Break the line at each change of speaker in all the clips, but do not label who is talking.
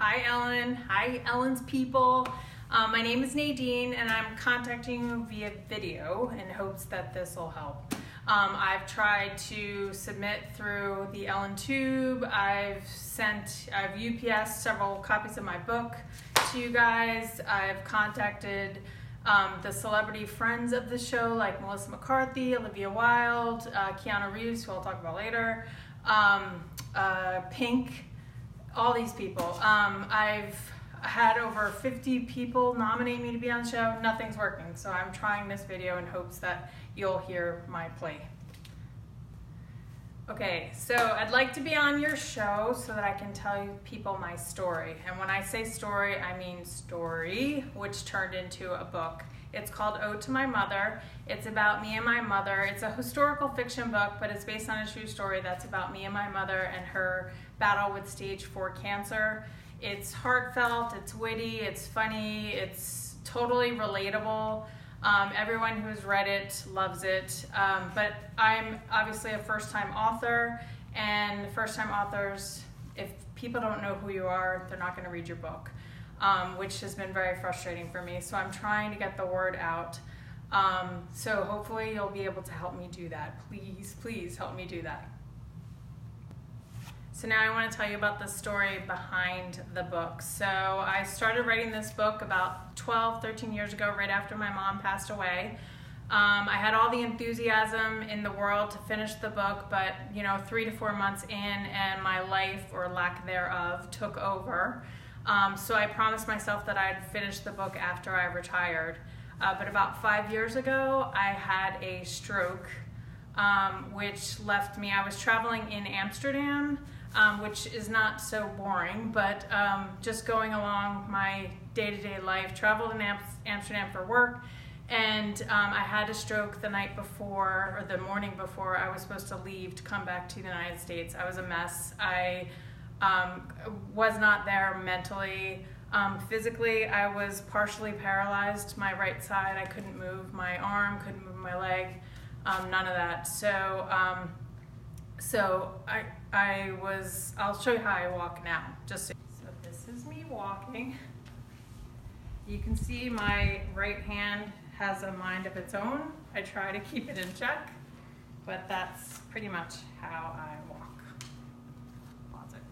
Hi Ellen, hi Ellen's people. My name is Nadine and I'm contacting you via video in hopes that this will help. I've tried to submit through the ellentube. I've UPS several copies of my book to you guys. I've contacted the celebrity friends of the show like Melissa McCarthy, Olivia Wilde, Keahon, who I'll talk about later, Pink, all these people. I've had over 50 people nominate me to be on the show. Nothing's working, so I'm trying this video in hopes that you'll hear my plea. Okay, so I'd like to be on your show so that I can tell you people my story. And when I say story, I mean story, which turned into a book. It's called Ode to My Mother. It's about me and my mother. It's a historical fiction book, but it's based on a true story that's about me and my mother and her battle with stage 4 cancer. It's heartfelt, it's witty, it's funny, it's totally relatable. Everyone who's read it loves it, but I'm obviously a first-time author, and first-time authors, if people don't know who you are, they're not going to read your book, which has been very frustrating for me. So I'm trying to get the word out. So hopefully you'll be able to help me do that. Please help me do that. So now I want to tell you about the story behind the book. So I started writing this book about 13 years ago, right after my mom passed away. I had all the enthusiasm in the world to finish the book, but 3 to 4 months in and my life, or lack thereof, took over. So I promised myself that I'd finish the book after I retired. But about 5 years ago, I had a stroke, which left me. I was traveling in Amsterdam, which is not so boring, but just going along my day-to-day life, traveled in Amsterdam for work, and I had a stroke the night before, or the morning before I was supposed to leave to come back to the United States. I was a mess. I was not there mentally. Physically, I was partially paralyzed. My right side, I couldn't move my arm, couldn't move my leg, none of that. So I'll show you how I walk now. So this is me walking. You can see my right hand has a mind of its own. I try to keep it in check, but that's pretty much how I walk. Pause it.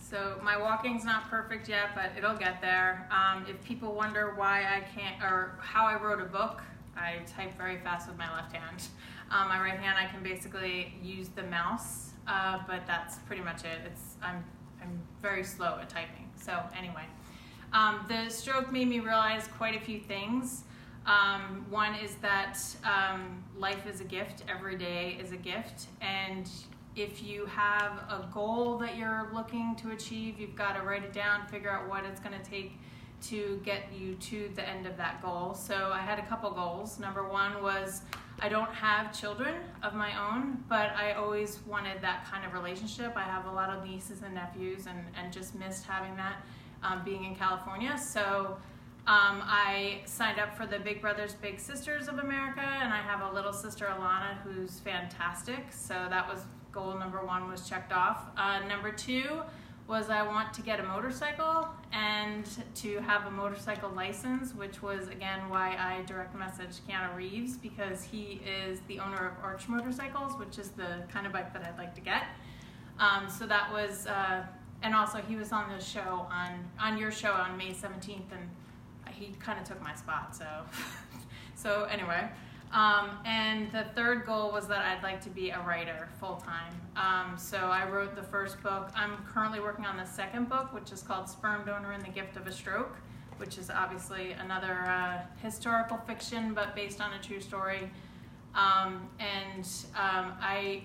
So my walking's not perfect yet, but it'll get there. If people wonder why I can't, or how I wrote a book, I type very fast with my left hand. My right hand, I can basically use the mouse, but that's pretty much it. I'm very slow at typing. So anyway, the stroke made me realize quite a few things. One is that life is a gift. Every day is a gift, and if you have a goal that you're looking to achieve, you've got to write it down, figure out what it's going to take to get you to the end of that goal. So I had a couple goals. Number one was, I don't have children of my own, but I always wanted that kind of relationship. I have a lot of nieces and nephews and just missed having that being in California. So I signed up for the Big Brothers Big Sisters of America, and I have a little sister, Alana, who's fantastic. So that was goal number one, was checked off. Number two was I want to get a motorcycle and to have a motorcycle license, which was, again, why I direct messaged Keahon, because he is the owner of Arch Motorcycles, which is the kind of bike that I'd like to get. So that was, and also he was on the show, on your show on May 17th, and he kind of took my spot, so anyway. And the third goal was that I'd like to be a writer full-time. So I wrote the first book. I'm currently working on the second book, which is called Sperm Donor and the Gift of a Stroke, which is obviously another historical fiction, but based on a true story. I,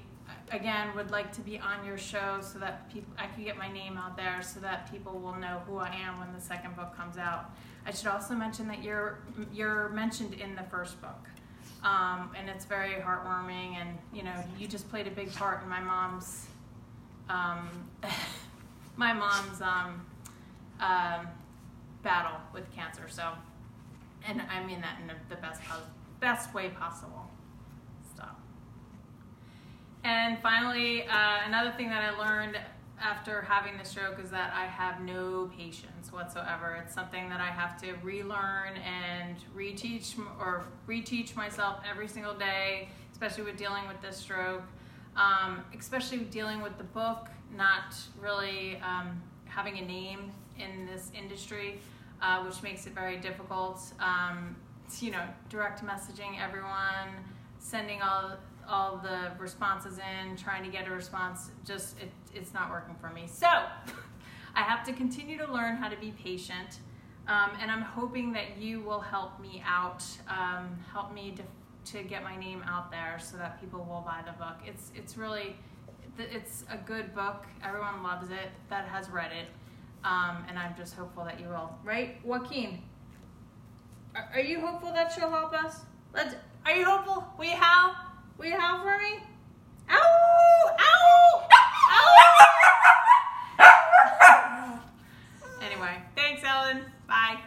again, would like to be on your show so that I can get my name out there so that people will know who I am when the second book comes out. I should also mention that you're mentioned in the first book. And it's very heartwarming, and you just played a big part in my mom's battle with cancer. So, and I mean that in the best way possible. Stop. And finally, another thing that I learned after having the stroke is that I have no patience whatsoever. It's something that I have to relearn and reteach myself every single day, especially with dealing with this stroke, especially dealing with the book, not really having a name in this industry, which makes it very difficult. Direct messaging everyone, sending all the responses in, trying to get a response, it's not working for me. So I have to continue to learn how to be patient, and I'm hoping that you will help me out, help me to get my name out there so that people will buy the book. It's a good book. Everyone loves it that has read it, and I'm just hopeful that you will. Right, Joaquin? Are you hopeful that she'll help us? Are you hopeful? Will you howl for me? Ow! Ow! Ow! Anyway, thanks, Ellen. Bye.